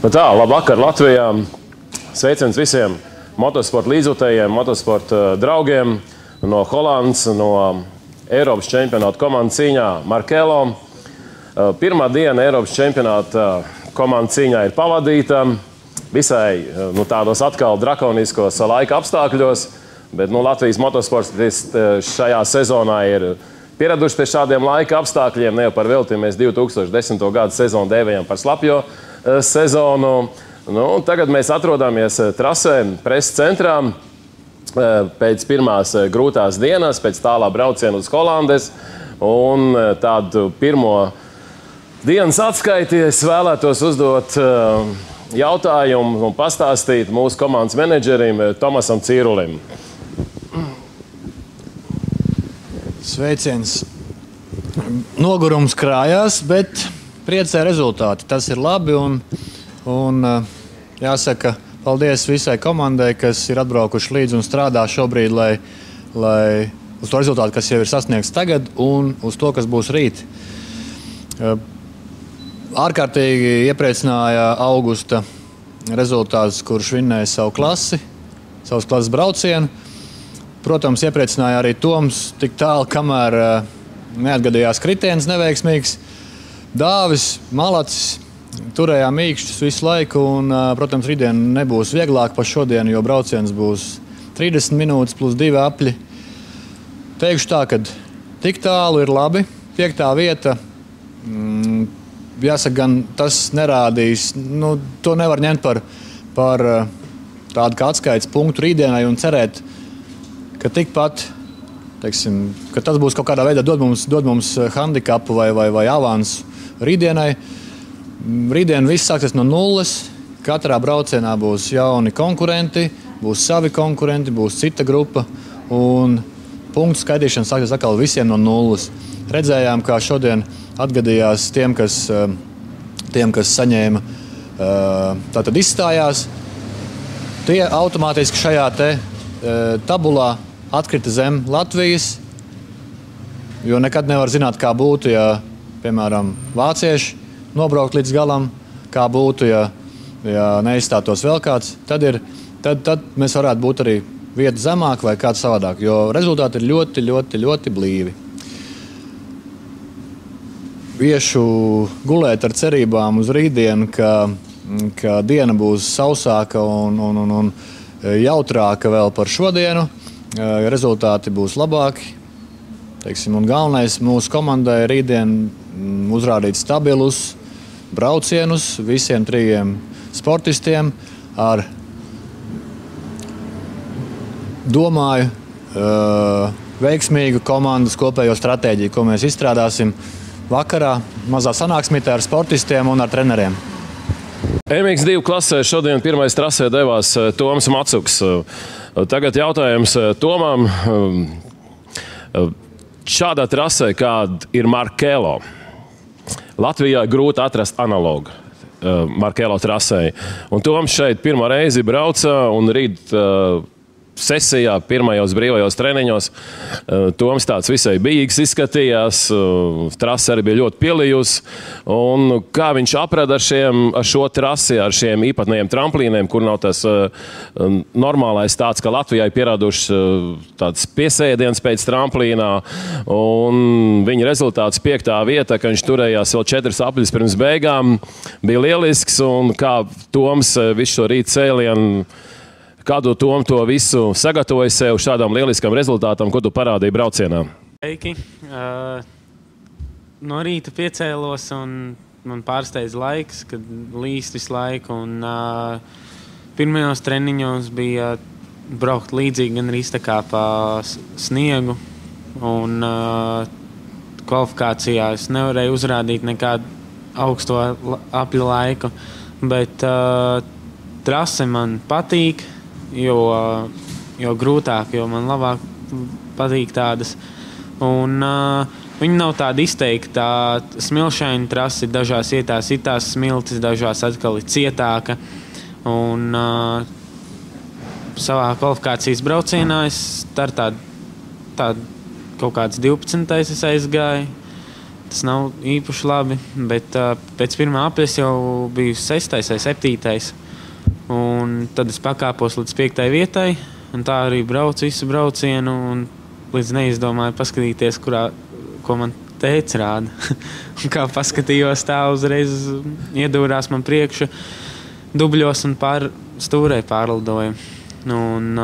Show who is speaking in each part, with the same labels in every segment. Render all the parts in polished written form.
Speaker 1: Nu tā, labvakar Latvijā. Sveiciens visiem motosporta līdzjutējiem, motosporta draugiem no Holandas, no Eiropas čempionāta komandas cīņā Markelo. Pirmā diena Eiropas čempionāta komandas cīņā ir pavadīta visai tādos atkal drakoniskos laika apstākļos, bet Latvijas motosportisti šajā sezonā ir pieraduši pie šādiem laika apstākļiem. Ne jau par velti mēs 2010. gada sezonu dēvējam par slapjo sezonu. Tagad mēs atrodamies trasē, preses centrā, pēc pirmās grūtās dienas, pēc tālā brauciena uz Holandes. Un tādu pirmo dienas atskaiti es vēlētos uzdot jautājumu un pastāstīt mūsu komandas menedžerim Tomasam Cīrulim.
Speaker 2: Sveiciens. Nogurums krājās, bet priecē rezultāti. Tas ir labi un jāsaka paldies visai komandai, kas ir atbraukuši līdzi un strādā šobrīd, lai uz to rezultātu, kas jau ir sasniegts tagad un uz to, kas būs rīt. Ārkārtīgi iepriecināja augusta rezultāts, kurš vinnēja savu klasi, savas klases braucienu. Protams, iepriecināja arī Toms tik tālu, kamēr neatgadījās kritiens neveiksmīgs. Dāvis, Malacis, turējām mīkšķus visu laiku un, protams, rītdien nebūs vieglāk par šodienu, jo brauciens būs 30 minūtes plus 2 apļi. Teikšu tā, ka tik tālu ir labi. 5. vieta, jāsaka, gan tas nerādīs, to nevar ņemt par tādu kā atskaites punktu rītdienai un cerēt, ka tikpat, teiksim, ka tas būs kaut kādā veidā dod mums handikapu vai avansu rītdienai. Rītdien viss sāksies no nulles. Katrā braucienā būs jauni konkurenti, būs savi konkurenti, būs cita grupa. Un punktu skaitīšana sāksies atkal visiem no nulles. Redzējām, kā šodien atgadījās tiem, kas saņēma, tātad izstājās. Tie automātiski šajā tabulā atkrita zem Latvijas, jo nekad nevar zināt, kā būtu, ja, piemēram, vācieši nobraukt līdz galam, kā būtu, ja neizstātos vēl kāds. Tad mēs varētu būt arī vieta zemāk vai kāds savādāk, jo rezultāti ir ļoti, ļoti, ļoti blīvi. Iešu gulēt ar cerībām uz rītdienu, ka diena būs sausāka un jautrāka vēl par šodienu. Rezultāti būs labāki. Un galvenais mūsu komandai rītdien uzrādīt stabilus braucienus visiem 3 sportistiem ar, domāju, veiksmīgu komandas kopējo stratēģiju, ko mēs izstrādāsim vakarā mazā sanāksmītē ar sportistiem un ar treneriem.
Speaker 1: MX2 klasē šodien pirmais trasē devās Toms Macuks. Tagad jautājums Tomam. Šādā trasē, kāda ir Markelo, Latvijā grūti atrast analogu Markelo trasē. Un Toms šeit pirmo reizi brauca un rīt sesijā, pirmajos brīvajos treniņos. Toms tāds visai bijīgs izskatījās, trase arī bija ļoti pielijusi. Un kā viņš aprada ar šo trasi, ar šiem īpatnējiem tramplīniem, kur nav tas normālais tāds, ka Latvijai pieradušas tāds piesēdiens pēc tramplīnā. Un viņa rezultāts 5. vieta, ka viņš turējās vēl 4 apļus pirms beigām, bija lielisks. Un kā Toms visu šo rīt cēlienu, kādu Tom to visu sagatavoja sev šādam lieliskam rezultātam, ko tu parādīji braucienā?
Speaker 3: Sveiki! No rīta piecēlos un man pārsteidz laiks, kad līst visu laiku. Un, pirmajos treniņos bija braukt līdzīgi gan arī tā kā pa sniegu. Un kvalifikācijā es nevarēju uzrādīt nekādu augsto apļu laiku. Bet trase man patīk. Jo grūtāk, jo man labāk patīk tādas. Un viņi nav tāda izteikta smilšaina trasi, dažās vietās ir tās smiltis, dažās atkal ir cietāka. Un savā kvalifikācijas braucienā es tādu kaut kāds 12. es aizgāju. tas nav īpaši labi, bet pēc pirmā apļas jau biju 6. vai 7. Un tad es pakāpos līdz 5. vietai, un tā arī braucu visu braucienu, un līdz neizdomāju paskatīties, ko man tēvs rāda. Un kā paskatījos, tā uzreiz iedūrās man priekšu dubļos un stūrē pārlidoju. Un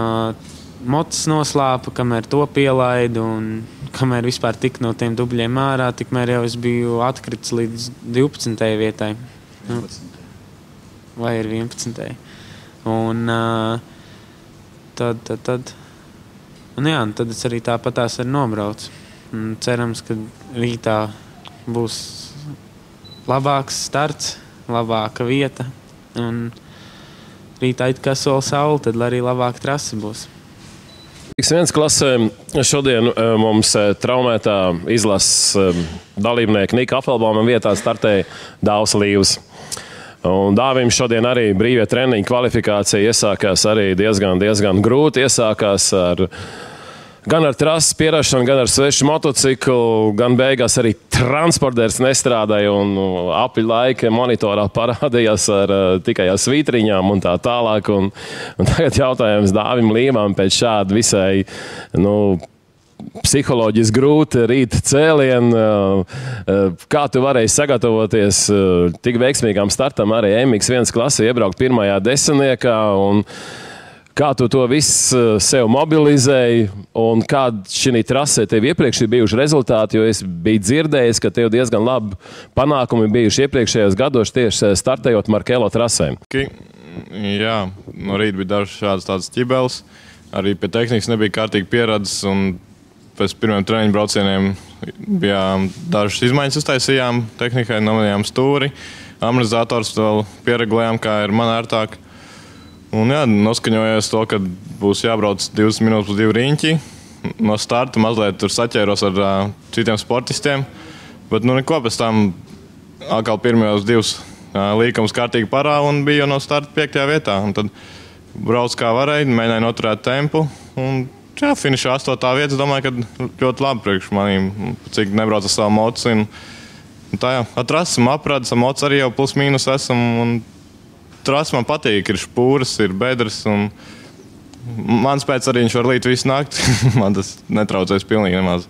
Speaker 3: mocis noslāpa, kamēr to pielaidu, un kamēr vispār tik no tiem dubļiem ārā, tikmēr jau es biju atkritis līdz 12. vietai.
Speaker 2: 11.
Speaker 3: Vai ir 11. Un tad es arī tāpatās arī nobraucu. Un cerams, ka rītā būs labāks starts, labāka vieta. Un rītā it kā sola saule, tad arī labāka trase būs.
Speaker 1: X1 klasē šodien mums traumētā izlases dalībnieka Nika Apfelbauma vietā startēja Dāvs Līvs. Un Dāvim šodien arī brīvie treniņu kvalifikācija iesākās arī diezgan grūti. Iesākās gan ar trases pierašanu, gan ar svešu motociklu, gan beigās arī transportērs nestrādāja un apļu laika monitorā parādījās tikai ar svītriņām un tā tālāk. Un tagad jautājums Dāvim Līvam pēc šāda visai, psiholoģiski grūti rīta cēlienu. Kā tu varēji sagatavoties tik veiksmīgām startam arī MX1 klasē, iebraukt pirmajā desmitniekā, un kā tu to visu sev mobilizēji, un kādi šī trasē tev iepriekš ir bijuši rezultāti, jo es biju dzirdējis, ka tev diezgan labi panākumi bijuši iepriekšējos gados tieši startējot Markelo trasēm.
Speaker 4: Jā, no rīta bija dažas šādas tādas ķibeles, arī pie tehnikas nebija kārtīgi pieredzes, un pēc pirmiem treniņu braucieniem bija dažas izmaiņas uztaisījām tehnikai, nomainījām stūri, amortizators vēl pieregulējām, kā ir man ērtāk. Un jā, noskaņojos to, ka būs jābrauc 20 minūtes plus 2 riņķi. No starta mazliet tur saķēros ar citiem sportistiem, bet neko pēc tam atkal pirmajos 2 līkumus kārtīgi parāva un bija no starta 5. vietā. Un tad brauc kā varēja, mēģināju noturēt tempu un jā, finišā 8. vieta, domāju, ka ļoti labi priekš manīm, cik nebrauc ar savu mocu. Tā jā, atrasam aprades, mocu arī jau plus mīnus esam, un trasa man patīk, ir špūras, ir bedres, un mans pēc arī viņš var līt visu nakti. Man tas netraucēs pilnīgi nemaz.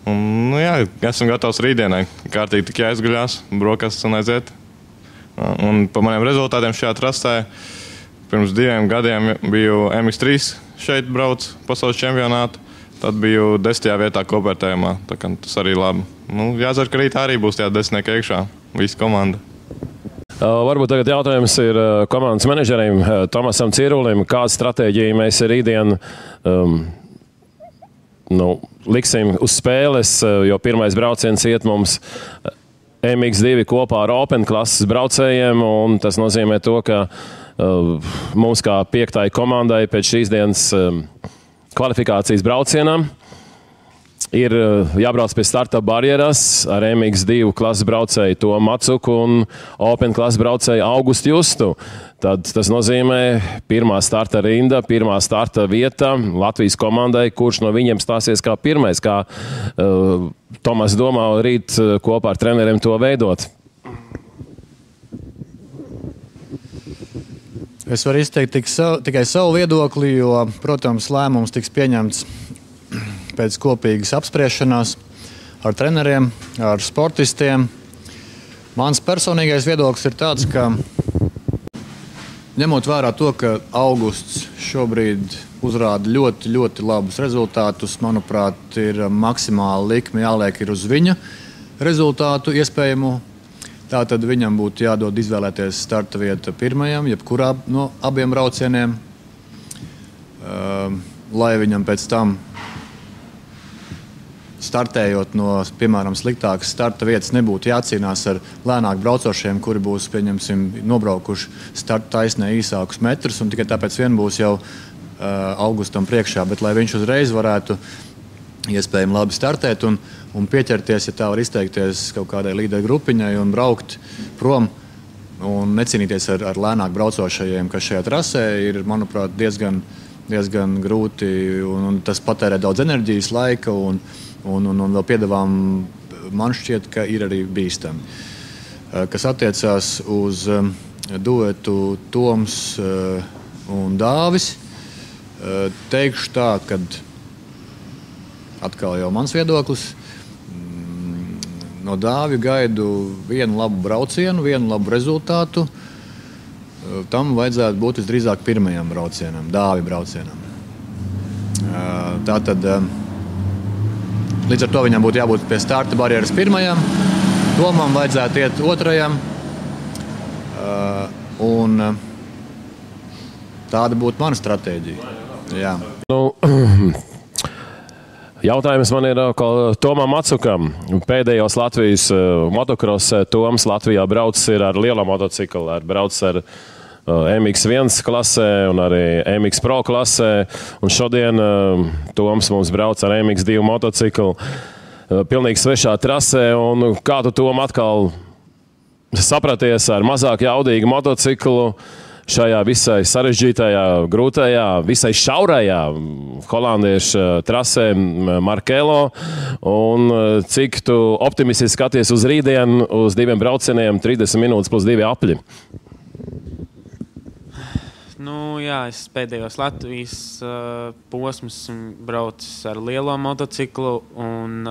Speaker 4: Un, jā, esam gatavs rītdienai. Kārtīgi tik jāizguļās, brokastis un aiziet. Un pa maniem rezultātiem šajā trasē pirms 2 gadiem biju MX3 šeit brauc pasaules čempionātu. Tad biju 10. vietā kopvērtējumā. Tā kā tas arī labi. Jācer, ka rītā arī būs tajā 10. iekšā. Visa komanda.
Speaker 1: Varbūt tagad jautājums ir komandas menedžerim Tomasam Cirulim. Kādu stratēģiju mēs rītdien liksim uz spēles, jo pirmais brauciens iet mums MX2 kopā ar Open klases braucējiem, un tas nozīmē to, ka mums kā 5. komandai pēc šīs dienas kvalifikācijas braucienām ir jābrauc pie starta barjeras ar MX2 klases braucēju Tomu Macuku un Open klases braucēju Augustu Justu. Tad tas nozīmē pirmā starta rinda, pirmā starta vieta Latvijas komandai, kurš no viņiem stāsies kā pirmais, kā Tomas domā rīt kopā ar treneriem to veidot.
Speaker 2: Es varu izteikt tikai savu viedokli, jo, protams, lēmums tiks pieņemts pēc kopīgas apspriešanās ar treneriem, ar sportistiem. Mans personīgais viedoklis ir tāds, ka ņemot vērā to, ka Augusts šobrīd uzrāda ļoti, ļoti labus rezultātus, manuprāt, ir maksimāli likme jāliek ir uz viņa rezultātu iespējamu. Tātad viņam būtu jādod izvēlēties starta vieta pirmajam, jebkurā no abiem braucieniem, lai viņam pēc tam startējot no, piemēram, sliktākas starta vietas, nebūtu jācīnās ar lēnāk braucošiem, kuri būs, pieņemsim, nobraukuši starta taisnē īsākus metrus, un tikai tāpēc vien būs jau Augustam priekšā, bet lai viņš uzreiz varētu iespējami labi startēt un pieķerties, ja tā var izteikties, kaut kādai līderu grupiņai un braukt prom un necīnīties ar lēnāk braucošajiem, kas šajā trasē ir, manuprāt, diezgan grūti, un tas patērē daudz enerģijas, laika un vēl piedāvām man šķiet, ka ir arī bīstami. Kas attiecās uz duetu Toms un Dāvis, teikšu tā, ka atkal jau mans viedoklis. No Dāvija gaidu vienu labu braucienu, vienu labu rezultātu. Tam vajadzētu būt visdrīzāk pirmajam braucienam, Dāvija braucienam. Tātad līdz ar to viņam būtu jābūt pie starta barjeras pirmajam, Tomam vajadzētu iet otrajam. Un tāda būtu mana stratēģija. Jā.
Speaker 1: Jautājums man ir Tomam Macukam. Pēdējos Latvijas motocross Toms Latvijā braucis ir ar lielo motociklu, braucis ar MX1 klasē un arī MX Pro klasē. Un šodien Toms mums brauc ar MX2 motociklu pilnīgi svešā trasē. Un kā tu, Tom, atkal sapraties ar mazāk jaudīgu motociklu šajā visai sarežģītajā, grūtajā, visai šaurajā holandiešu trasē Markelo, un cik tu optimistiski skaties uz rītdienu, uz 2 braucieniem, 30 minūtes plus 2 apļi?
Speaker 3: Jā, es pēdējos Latvijas posmus braucis ar lielo motociklu, un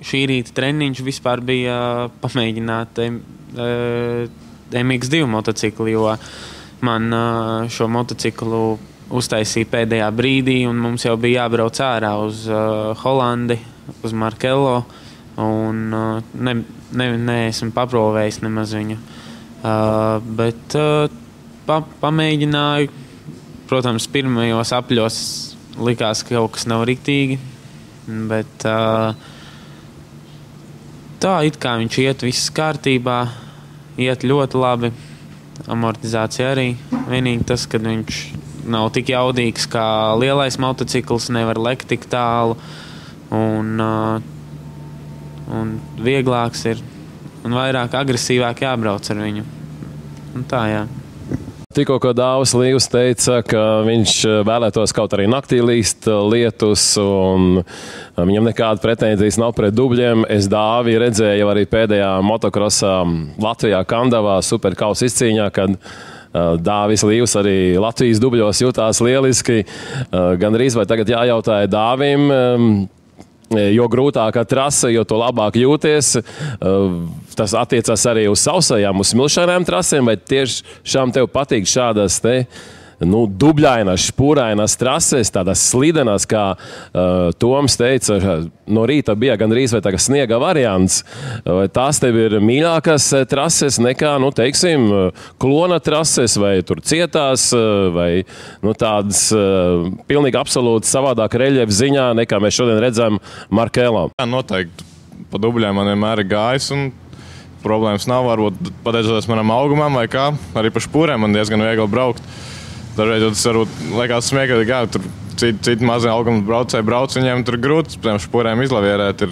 Speaker 3: šī rīta treniņš vispār bija pamēģināt MX2 motociklu, jo man šo motociklu uztaisīja pēdējā brīdī, un mums jau bija jābrauc ārā uz Holandi, uz Markelo, un neesmu paprovējis nemaz viņu. Bet pamēģināju. Protams, pirmajos apļos likās, ka kaut kas nav riktīgi, bet tā it kā viņš iet viss kārtībā, iet ļoti labi, amortizācija arī. Vienīgi tas, ka viņš nav tik jaudīgs kā lielais motocikls, nevar lekt tik tālu, un vieglāks ir, un vairāk agresīvāk jābrauc ar viņu. Un tā, jā.
Speaker 1: Tikko Dāvis Līvs teica, ka viņš vēlētos kaut arī naktī līst lietus, un viņam nekāda pretenzijas nav pret dubļiem. Es Dāvi redzēju arī pēdējā motokrosā Latvijā Kandavā superkausa izcīņā, kad Dāvis Līvs arī Latvijas dubļos jutās lieliski. Gan arī vai tagad jājautāja Dāvim, jo grūtākā trase, jo to labāk jūties. Tas attiecas arī uz sausajām, uz smilšainām trasēm, vai tiešām tev patīk šādas dubļainas, špūrainas trases, tādas slidenas, kā Toms teica, no rīta bija gandrīz vai tagad sniega variants. Tās tev ir mīļākas trases nekā, teiksim, klona trases, vai tur cietās, vai tādas pilnīgi absolūti savādāk reļiefa ziņā, nekā mēs šodien redzam Markelo.
Speaker 4: Jā, noteikti. Pa dubļiem man vienmēr ir gājis, un problēmas nav. Varbūt pateicoties manam augumam vai kā, arī pa špūrēm man diezgan viegli braukt. Dažreiz tas varbūt liekas smieklīgi, ka tur citi mazie auguma braucēji brauc, viņiem tur grūti pēc špūrēm izlavierēt,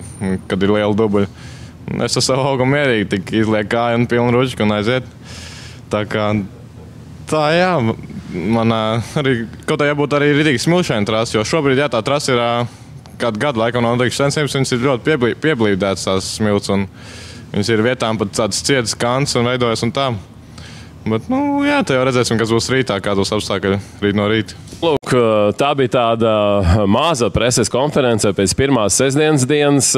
Speaker 4: kad ir liela dubļa. Es ar savu augumu mierīgi tik izliek kāju un pilnu ručku un aiziet. Tā kā, jā, man arī kaut kā jābūt arī ritīgi smilšaina trasa, jo šobrīd, jā, tā trasa ir kādu gadu laikam no noteikti sensības, viņas ir ļoti pieblīdētas tās smilts, un viņas ir vietām pat tādas cietas kants un veidojas un tā. Bet, jā, te jau redzēsim, kas būs rītā, kādos apstākļi rīt no rīta.
Speaker 1: Lūk, tā bija tāda maza preses konference pēc pirmās sestdienas dienas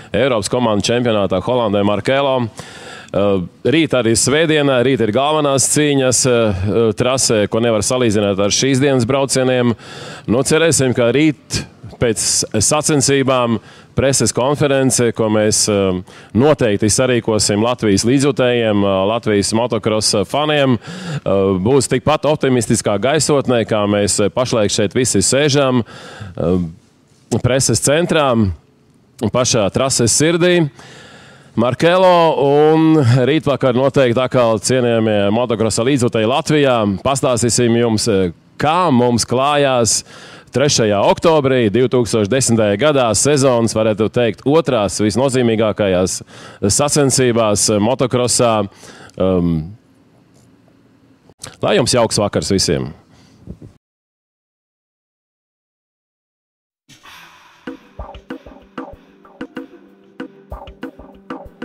Speaker 1: Eiropas komandu čempionātā Holandē Markelo. Rīt arī svētdienā, rīt ir galvenās cīņas trasē, ko nevar salīdzināt ar šīs dienas braucieniem. Cerēsim, ka rīt pēc sacensībām preses konference, ko mēs noteikti sarīkosim Latvijas līdzjutējiem, Latvijas motocross faniem, būs tikpat optimistiskā gaisotnē, kā mēs pašlaik šeit visi sēžam preses centrā, pašā trases sirdī. Markelo, un rītvakar noteikti atkal cienījamie motocrossa līdzjutēji Latvijā. Pastāstīsim jums, kā mums klājās 3. oktobrī 2010. gadā sezonas, varētu teikt, otrās visnozīmīgākajās sacensībās motocrossā. Lai jums jauks vakars visiem!